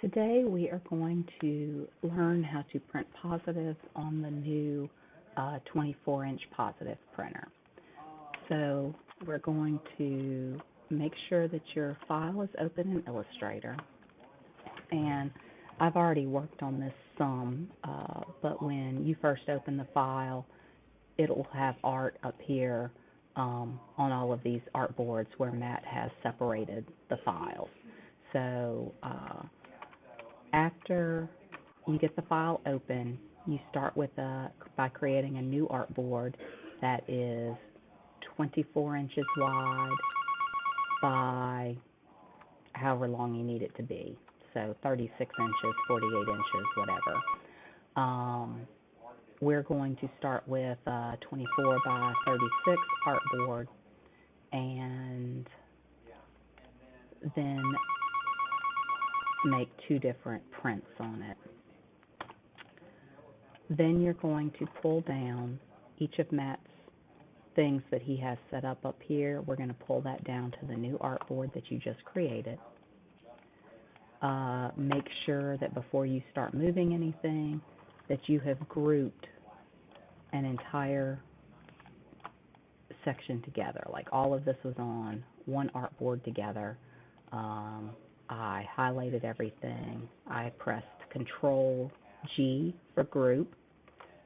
Today we are going to learn how to print positives on the new 24-inch positive printer. So we're going to make sure that your file is open in Illustrator. And I've already worked on this some, but when you first open the file, it'll have art up here on all of these artboards where Matt has separated the files. So after you get the file open, you start with by creating a new artboard that is 24 inches wide by however long you need it to be. So 36 inches, 48 inches, whatever. We're going to start with 24 by 36 artboard and then make two different prints on it. Then you're going to pull down each of Matt's things that he has set up here. We're going to pull that down to the new artboard that you just created. Make sure that before you start moving anything that you have grouped an entire section together. Like all of this was on one artboard together. I highlighted everything. I pressed Control G for group.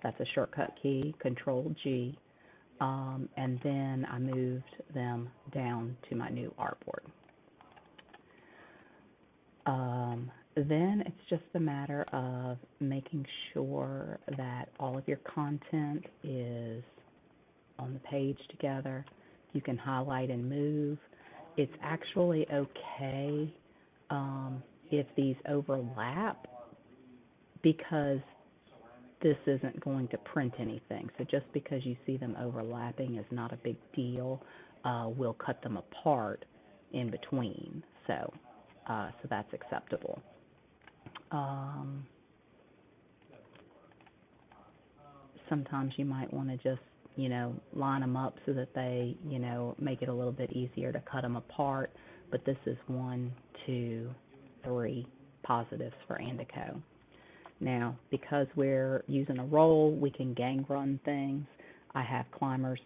That's a shortcut key, Control G. And then I moved them down to my new artboard. Then it's just a matter of making sure that all of your content is on the page together. You can highlight and move. It's actually okay if these overlap, because this isn't going to print anything. So just because you see them overlapping is not a big deal. We'll cut them apart in between. So that's acceptable. Sometimes you might want to just, line them up so that they, make it a little bit easier to cut them apart. But this is 1, 2, 3 positives for Andico. Now, because we're using a roll, we can gang run things. I have Climbers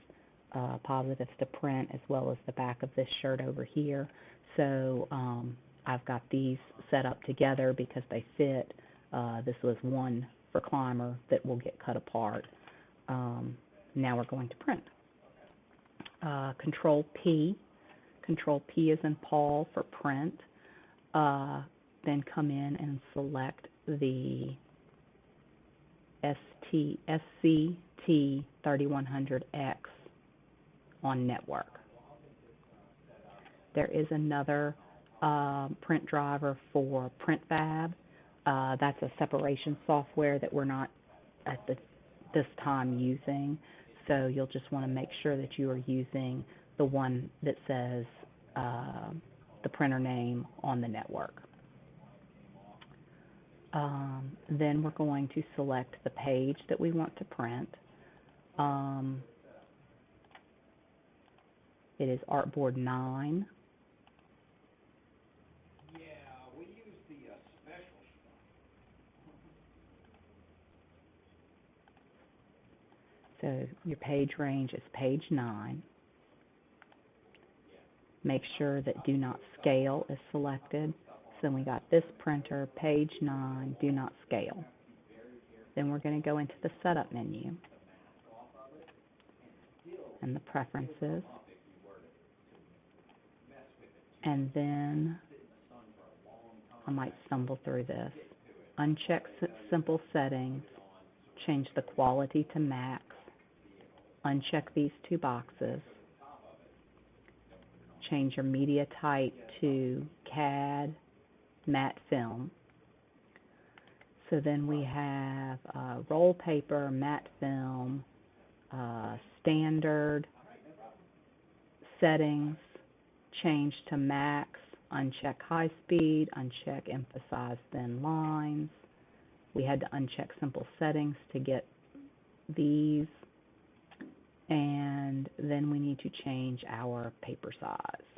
positives to print, as well as the back of this shirt over here. So I've got these set up together because they fit. This was one for Climber that will get cut apart. Now we're going to print. Control P. Control P is in Paul for print. Then come in and select the SCT 3100X on network. There is another print driver for PrintFab. That's a separation software that we're not at this time using. So you'll just want to make sure that you are using the one that says the printer name on the network. Then we're going to select the page that we want to print. It is Artboard 9. So your page range is page 9. Make sure that Do Not Scale is selected. So we got this printer, page 9, Do Not Scale. Then we're going to go into the Setup menu and the Preferences. And then I might stumble through this. Uncheck Simple Settings. Change the quality to max. Uncheck these two boxes. Change your media type to CAD, matte film. So then we have roll paper, matte film, standard, settings, change to max, uncheck high speed, uncheck emphasize thin lines. We had to uncheck simple settings to get these. And then we need to change our paper size.